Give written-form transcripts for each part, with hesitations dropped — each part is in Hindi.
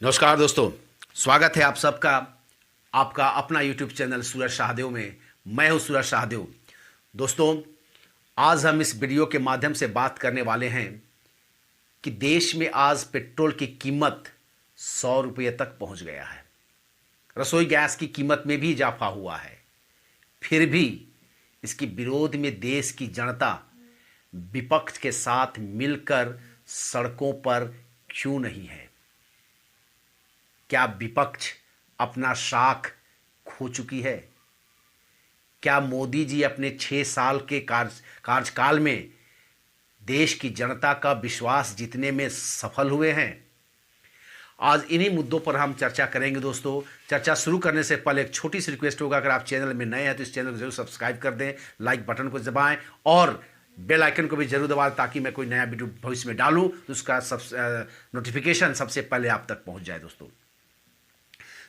नमस्कार दोस्तों, स्वागत है आप सबका आपका अपना यूट्यूब चैनल सूरज शाहदेव में। मैं हूं सूरज शाहदेव। दोस्तों, आज हम इस वीडियो के माध्यम से बात करने वाले हैं कि देश में आज पेट्रोल की कीमत 100 रुपये तक पहुंच गया है। रसोई गैस की कीमत में भी इजाफा हुआ है। फिर भी इसके विरोध में देश की जनता विपक्ष के साथ मिलकर सड़कों पर क्यों नहीं है? क्या विपक्ष अपना शाख खो चुकी है? क्या मोदी जी अपने 6 साल के कार्यकाल में देश की जनता का विश्वास जीतने में सफल हुए हैं? आज इन्हीं मुद्दों पर हम चर्चा करेंगे। दोस्तों, चर्चा शुरू करने से पहले एक छोटी सी रिक्वेस्ट होगा, अगर आप चैनल में नए हैं तो इस चैनल को जरूर सब्सक्राइब कर दें, लाइक बटन को दबाएं और बेल आइकन को भी जरूर दबाएं ताकि मैं कोई नया वीडियो भविष्य में डालूं तो उसका नोटिफिकेशन सबसे पहले आप तक पहुंच जाए।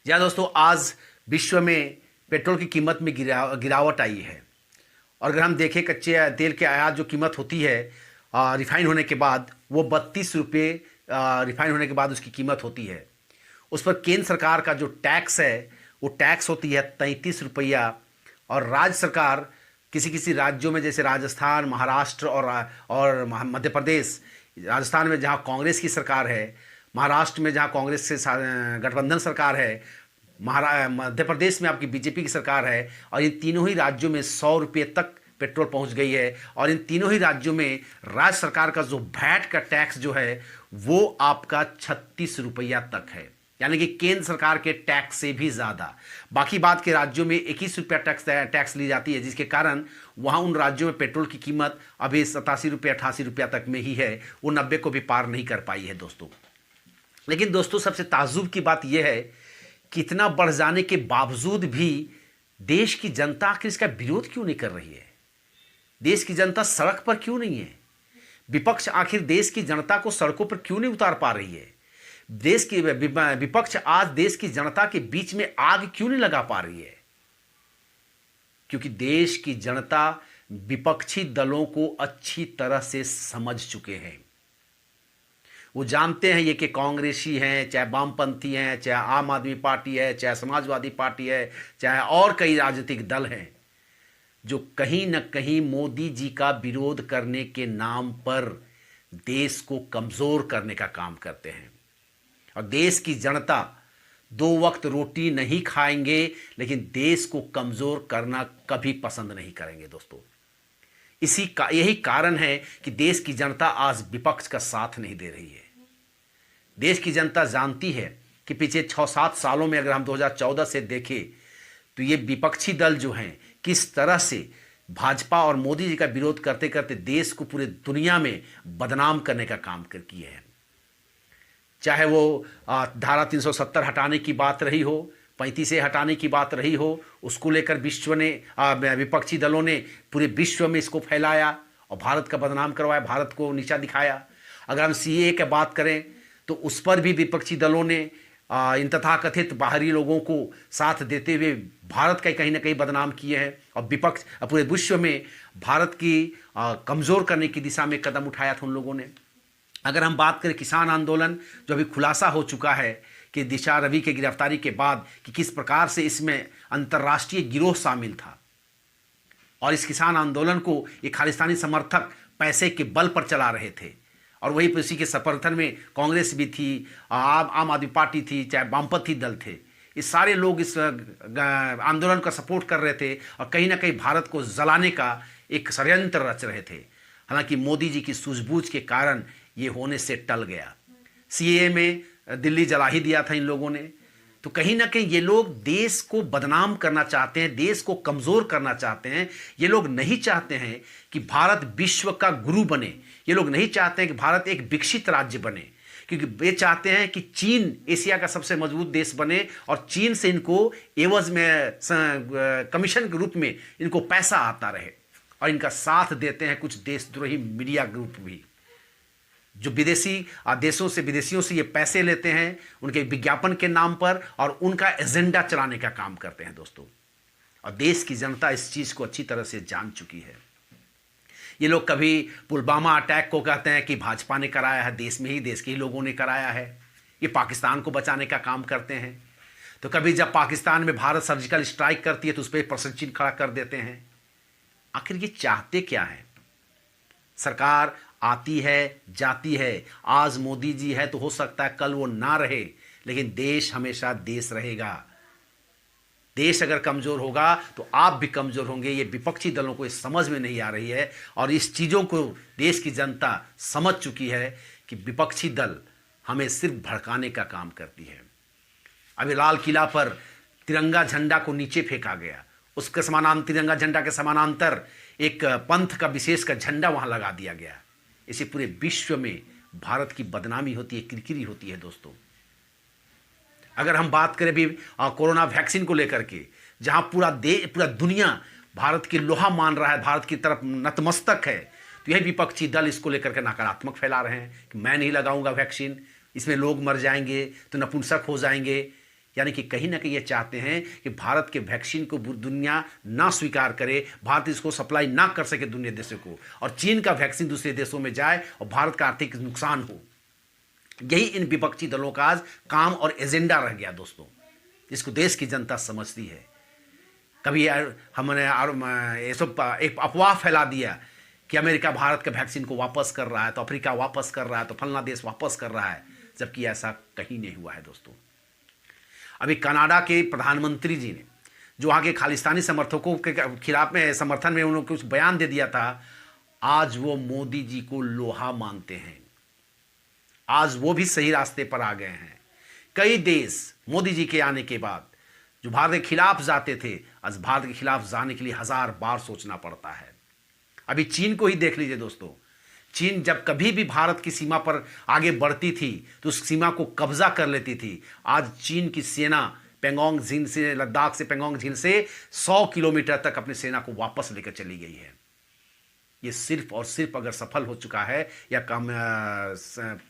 जी हाँ दोस्तों, आज विश्व में पेट्रोल की कीमत में गिरावट आई है। और अगर हम देखें कच्चे तेल के आयात जो कीमत होती है रिफाइन होने के बाद, वो 32 रुपये रिफाइन होने के बाद उसकी कीमत होती है। उस पर केंद्र सरकार का जो टैक्स है वो टैक्स होती है 33 रुपया। और राज्य सरकार किसी किसी राज्यों में जैसे राजस्थान, महाराष्ट्र और मध्य प्रदेश, राजस्थान में जहाँ कांग्रेस की सरकार है, महाराष्ट्र में जहाँ कांग्रेस से गठबंधन सरकार है, मध्य प्रदेश में आपकी बीजेपी की सरकार है, और इन तीनों ही राज्यों में 100 रुपये तक पेट्रोल पहुंच गई है। और इन तीनों ही राज्यों में राज्य सरकार का जो वैट का टैक्स जो है वो आपका 36 रुपया तक है, यानी कि केंद्र सरकार के टैक्स से भी ज़्यादा। बाकी बात के राज्यों में 21 रुपया टैक्स ली जाती है, जिसके कारण वहाँ उन राज्यों में पेट्रोल की कीमत अभी 87 रुपया 88 रुपया तक में ही है, वो 90 को भी पार नहीं कर पाई है दोस्तों। लेकिन दोस्तों, सबसे ताज्जुब की बात यह है कि इतना बढ़ जाने के बावजूद भी देश की जनता आखिर इसका विरोध क्यों नहीं कर रही है? देश की जनता सड़क पर क्यों नहीं है? विपक्ष आखिर देश की जनता को सड़कों पर क्यों नहीं उतार पा रही है? देश की विपक्ष आज देश की जनता के बीच में आग क्यों नहीं लगा पा रही है? क्योंकि देश की जनता विपक्षी दलों को अच्छी तरह से समझ चुके हैं। वो जानते हैं ये कि कांग्रेसी हैं, चाहे वामपंथी हैं, चाहे आम आदमी पार्टी है, चाहे समाजवादी पार्टी है, चाहे और कई राजनीतिक दल हैं, जो कहीं न कहीं मोदी जी का विरोध करने के नाम पर देश को कमज़ोर करने का काम करते हैं। और देश की जनता 2 वक्त रोटी नहीं खाएंगे, लेकिन देश को कमज़ोर करना कभी पसंद नहीं करेंगे दोस्तों। यही कारण है कि देश की जनता आज विपक्ष का साथ नहीं दे रही है। देश की जनता जानती है कि पिछले 6-7 सालों में अगर हम 2014 से देखें तो ये विपक्षी दल जो हैं किस तरह से भाजपा और मोदी जी का विरोध करते करते देश को पूरे दुनिया में बदनाम करने का काम किए हैं। चाहे वो धारा 370 हटाने की बात रही हो, 35 हटाने की बात रही हो, उसको लेकर विश्व ने विपक्षी दलों ने पूरे विश्व में इसको फैलाया और भारत का बदनाम करवाया, भारत को नीचा दिखाया। अगर हम सीएए की बात करें तो उस पर भी विपक्षी दलों ने इन तथाकथित बाहरी लोगों को साथ देते हुए भारत का कहीं ना कहीं बदनाम किए हैं। और विपक्ष पूरे विश्व में भारत की कमज़ोर करने की दिशा में कदम उठाया था उन लोगों ने। अगर हम बात करें किसान आंदोलन, जो अभी खुलासा हो चुका है कि दिशा रवि के गिरफ्तारी के बाद कि किस प्रकार से इसमें अंतर्राष्ट्रीय गिरोह शामिल था, और इस किसान आंदोलन को ये खालिस्तानी समर्थक पैसे के बल पर चला रहे थे, और वही उसी के समर्थन में कांग्रेस भी थी, आम आदमी पार्टी थी, चाहे वामपंथी दल थे। ये सारे लोग इस आंदोलन का सपोर्ट कर रहे थे और कहीं ना कहीं भारत को जलाने का एक षड्यंत्र रच रहे थे। हालांकि मोदी जी की सूझबूझ के कारण ये होने से टल गया। सीएए में दिल्ली जला ही दिया था इन लोगों ने। तो कहीं ना कहीं ये लोग देश को बदनाम करना चाहते हैं, देश को कमज़ोर करना चाहते हैं। ये लोग नहीं चाहते हैं कि भारत विश्व का गुरु बने। ये लोग नहीं चाहते हैं कि भारत एक विकसित राज्य बने, क्योंकि वे चाहते हैं कि चीन एशिया का सबसे मजबूत देश बने और चीन से इनको एवज में कमीशन के रूप में इनको पैसा आता रहे। और इनका साथ देते हैं कुछ देशद्रोही मीडिया ग्रुप भी, जो विदेशी विदेशियों से ये पैसे लेते हैं उनके विज्ञापन के नाम पर और उनका एजेंडा चलाने का काम करते हैं दोस्तों। और देश की जनता इस चीज़ को अच्छी तरह से जान चुकी है। ये लोग कभी पुलवामा अटैक को कहते हैं कि भाजपा ने कराया है, देश में ही देश के ही लोगों ने कराया है। ये पाकिस्तान को बचाने का काम करते हैं। तो कभी जब पाकिस्तान में भारत सर्जिकल स्ट्राइक करती है तो उस पर प्रश्न चिन्ह खड़ा कर देते हैं। आखिर ये चाहते क्या है? सरकार आती है जाती है, आज मोदी जी है तो हो सकता है कल वो ना रहे, लेकिन देश हमेशा देश रहेगा। देश अगर कमजोर होगा तो आप भी कमजोर होंगे। ये विपक्षी दलों को इस समझ में नहीं आ रही है और इस चीज़ों को देश की जनता समझ चुकी है कि विपक्षी दल हमें सिर्फ भड़काने का काम करती है। अभी लाल किला पर तिरंगा झंडा को नीचे फेंका गया, उसके समानांतर तिरंगा झंडा के समानांतर एक पंथ का विशेष का झंडा वहां लगा दिया गया। इसे पूरे विश्व में भारत की बदनामी होती है, किरकिरी होती है दोस्तों। अगर हम बात करें भी कोरोना वैक्सीन को लेकर के, जहां पूरा दुनिया भारत की लोहा मान रहा है, भारत की तरफ नतमस्तक है, तो यही विपक्षी दल इसको लेकर के नकारात्मक फैला रहे हैं कि मैं नहीं लगाऊंगा वैक्सीन, इसमें लोग मर जाएंगे तो नपुंसक हो जाएंगे। यानी कि कहीं ना कहीं ये चाहते हैं कि भारत के वैक्सीन को दुनिया ना स्वीकार करे, भारत इसको सप्लाई ना कर सके दुनिया देशों को, और चीन का वैक्सीन दूसरे देशों में जाए और भारत का आर्थिक नुकसान हो। यही इन विपक्षी दलों का आज काम और एजेंडा रह गया दोस्तों, जिसको देश की जनता समझती है। कभी हमने ये सब एक अफवाह फैला दिया कि अमेरिका भारत के वैक्सीन को वापस कर रहा है, तो अफ्रीका वापस कर रहा है, तो फलना देश वापस कर रहा है, जबकि ऐसा कहीं नहीं हुआ है दोस्तों। अभी कनाडा के प्रधानमंत्री जी ने जो वहाँ के खालिस्तानी समर्थकों के खिलाफ में समर्थन में उन्होंने कुछ बयान दे दिया था, आज वो मोदी जी को लोहा मानते हैं। आज वो भी सही रास्ते पर आ गए हैं। कई देश मोदी जी के आने के बाद जो भारत के खिलाफ जाते थे, आज भारत के खिलाफ जाने के लिए 1000 बार सोचना पड़ता है। अभी चीन को ही देख लीजिए दोस्तों, चीन जब कभी भी भारत की सीमा पर आगे बढ़ती थी तो उस सीमा को कब्जा कर लेती थी। आज चीन की सेना पेंगोंग झील से, लद्दाख से पेंगोंग झील से 100 किलोमीटर तक अपनी सेना को वापस लेकर चली गई है। ये सिर्फ और सिर्फ अगर सफल हो चुका है या काम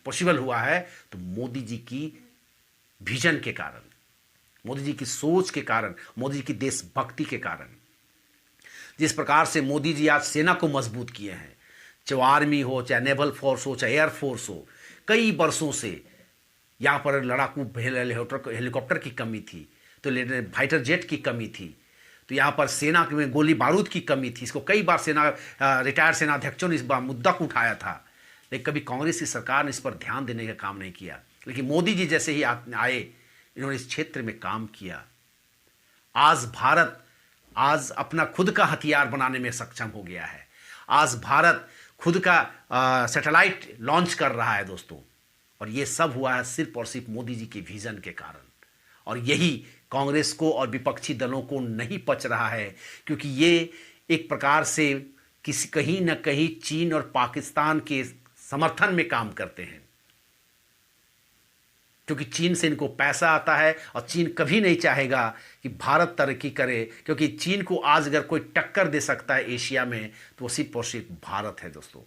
पॉसिबल हुआ है तो मोदी जी की विजन के कारण, मोदी जी की सोच के कारण, मोदी जी की देशभक्ति के कारण। जिस प्रकार से मोदी जी आज सेना को मजबूत किए हैं, चाहे आर्मी हो, चाहे नेवल फोर्स हो, चाहे एयरफोर्स हो, कई वर्षों से यहाँ पर लड़ाकू हेलीकॉप्टर की कमी थी, तो फाइटर जेट की कमी थी, तो यहाँ पर सेना में गोली बारूद की कमी थी। इसको कई बार रिटायर्ड सेनाध्यक्षों ने इस बार मुद्दा को उठाया था, लेकिन कभी कांग्रेस की सरकार ने इस पर ध्यान देने का काम नहीं किया। लेकिन मोदी जी जैसे ही आए, इन्होंने इस क्षेत्र में काम किया। आज भारत अपना खुद का हथियार बनाने में सक्षम हो गया है। आज भारत खुद का सैटेलाइट लॉन्च कर रहा है दोस्तों, और ये सब हुआ है सिर्फ और सिर्फ मोदी जी के विजन के कारण। और यही कांग्रेस को और विपक्षी दलों को नहीं पच रहा है, क्योंकि ये एक प्रकार से कहीं न कहीं चीन और पाकिस्तान के समर्थन में काम करते हैं, क्योंकि चीन से इनको पैसा आता है और चीन कभी नहीं चाहेगा कि भारत तरक्की करे, क्योंकि चीन को आज अगर कोई टक्कर दे सकता है एशिया में तो वो सिर्फ और सिर्फ भारत है दोस्तों।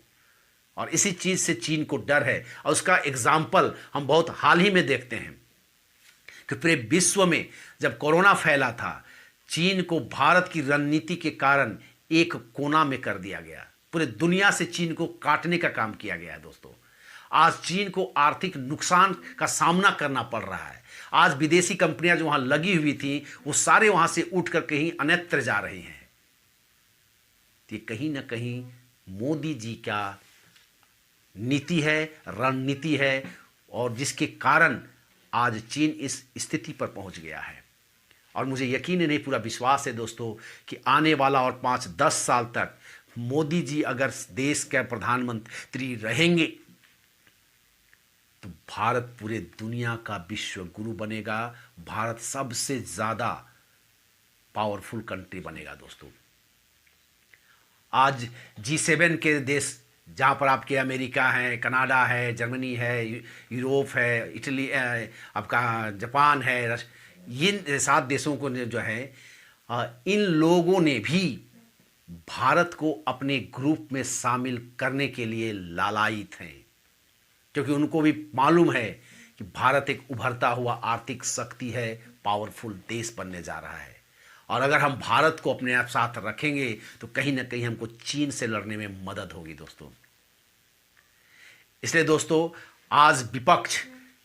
और इसी चीज़ से चीन को डर है, और उसका एग्जाम्पल हम बहुत हाल ही में देखते हैं कि पूरे विश्व में जब कोरोना फैला था, चीन को भारत की रणनीति के कारण एक कोना में कर दिया गया। पूरे दुनिया से चीन को काटने का काम किया गया है दोस्तों। आज चीन को आर्थिक नुकसान का सामना करना पड़ रहा है। आज विदेशी कंपनियां जो वहां लगी हुई थी वो सारे वहां से उठ कर कहीं अन्यत्र जा रही हैं। तो ये कहीं ना कहीं मोदी जी का नीति है, रणनीति है, और जिसके कारण आज चीन इस स्थिति पर पहुंच गया है। और मुझे यकीन नहीं, पूरा विश्वास है दोस्तों कि आने वाला और 5-10 साल तक मोदी जी अगर देश के प्रधानमंत्री रहेंगे तो भारत पूरे दुनिया का विश्व गुरु बनेगा। भारत सबसे ज़्यादा पावरफुल कंट्री बनेगा दोस्तों। आज G7 के देश, जहाँ पर आपके अमेरिका है, कनाडा है, जर्मनी है, यूरोप है, इटली, आपका जापान है, इन 7 देशों को जो है, इन लोगों ने भी भारत को अपने ग्रुप में शामिल करने के लिए लालायित हैं, क्योंकि उनको भी मालूम है कि भारत एक उभरता हुआ आर्थिक शक्ति है, पावरफुल देश बनने जा रहा है। और अगर हम भारत को अपने आप साथ रखेंगे तो कहीं ना कहीं हमको चीन से लड़ने में मदद होगी दोस्तों। इसलिए दोस्तों, आज विपक्ष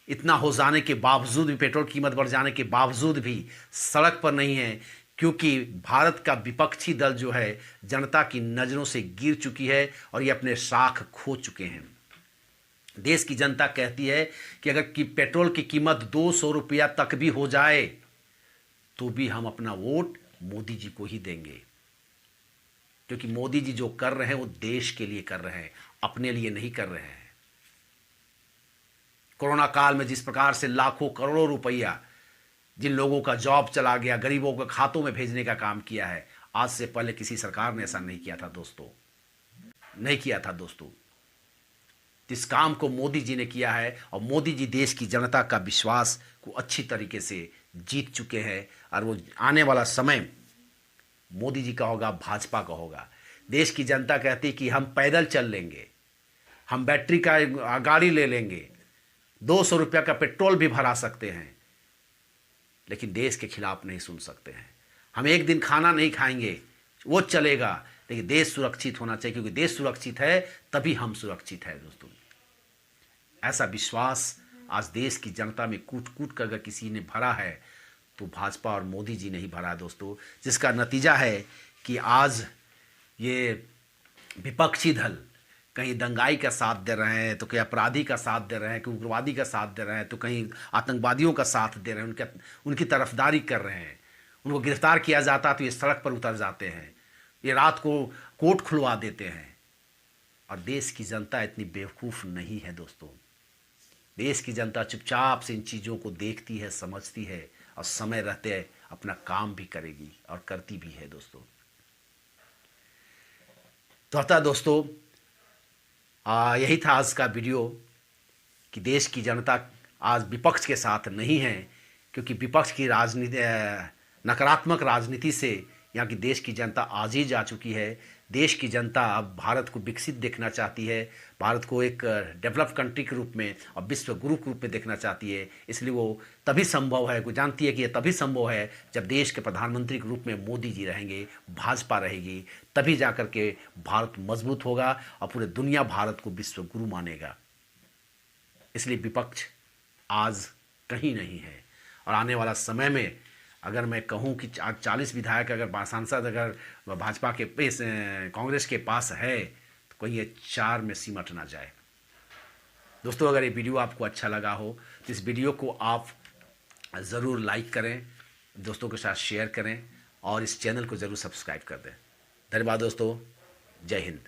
इतना हो जाने के बावजूद भी, पेट्रोल कीमत बढ़ जाने के बावजूद भी सड़क पर नहीं है, क्योंकि भारत का विपक्षी दल जो है जनता की नज़रों से गिर चुकी है और ये अपने साख खो चुके हैं। देश की जनता कहती है कि अगर कि पेट्रोल की कीमत 200 रुपया तक भी हो जाए तो भी हम अपना वोट मोदी जी को ही देंगे, क्योंकि मोदी जी जो कर रहे हैं वो देश के लिए कर रहे हैं, अपने लिए नहीं कर रहे हैं। कोरोना काल में जिस प्रकार से लाखों करोड़ों रुपया जिन लोगों का जॉब चला गया, गरीबों के खातों में भेजने का काम किया है, आज से पहले किसी सरकार ने ऐसा नहीं किया था दोस्तों, नहीं किया था दोस्तों। इस काम को मोदी जी ने किया है और मोदी जी देश की जनता का विश्वास को अच्छी तरीके से जीत चुके हैं और वो आने वाला समय मोदी जी का होगा, भाजपा का होगा। देश की जनता कहती कि हम पैदल चल लेंगे, हम बैटरी का गाड़ी ले लेंगे, 200 रुपया का पेट्रोल भी भरा सकते हैं, लेकिन देश के खिलाफ नहीं सुन सकते हैं। हम एक दिन खाना नहीं खाएंगे, वो चलेगा, लेकिन देश सुरक्षित होना चाहिए, क्योंकि देश सुरक्षित है तभी हम सुरक्षित है दोस्तों। ऐसा विश्वास आज देश की जनता में कूट कूट कर अगर किसी ने भरा है तो भाजपा और मोदी जी ने ही भरा है दोस्तों, जिसका नतीजा है कि आज ये विपक्षी दल कहीं दंगाई का साथ दे रहे हैं, तो कहीं अपराधी का साथ दे रहे हैं, कहीं उग्रवादी का साथ दे रहे हैं, तो कहीं आतंकवादियों का साथ दे रहे हैं, उनकी तरफदारी कर रहे हैं। उनको गिरफ्तार किया जाता तो ये सड़क पर उतर जाते हैं, ये रात को कोर्ट खुलवा देते हैं। और देश की जनता इतनी बेवकूफ़ नहीं है दोस्तों। देश की जनता चुपचाप से इन चीज़ों को देखती है, समझती है और समय रहते अपना काम भी करेगी और करती भी है दोस्तों। तो अतः दोस्तों यही था आज का वीडियो कि देश की जनता आज विपक्ष के साथ नहीं है, क्योंकि विपक्ष की राजनीति, नकारात्मक राजनीति से यहाँ की देश की जनता आज ही जा चुकी है। देश की जनता अब भारत को विकसित देखना चाहती है, भारत को एक डेवलप्ड कंट्री के रूप में और विश्व गुरु के रूप में देखना चाहती है। इसलिए वो तभी संभव है, वो जानती है कि ये तभी संभव है जब देश के प्रधानमंत्री के रूप में मोदी जी रहेंगे, भाजपा रहेगी, तभी जाकर के भारत मजबूत होगा और पूरे दुनिया भारत को विश्व गुरु मानेगा। इसलिए विपक्ष आज कहीं नहीं है और आने वाला समय में अगर मैं कहूं कि 40 विधायक अगर सांसद अगर भाजपा के कांग्रेस के पास है तो कहीं ये 4 में सिमट ना जाए। दोस्तों अगर ये वीडियो आपको अच्छा लगा हो तो इस वीडियो को आप ज़रूर लाइक करें, दोस्तों के साथ शेयर करें और इस चैनल को ज़रूर सब्सक्राइब कर दें। धन्यवाद दोस्तों, जय हिंद।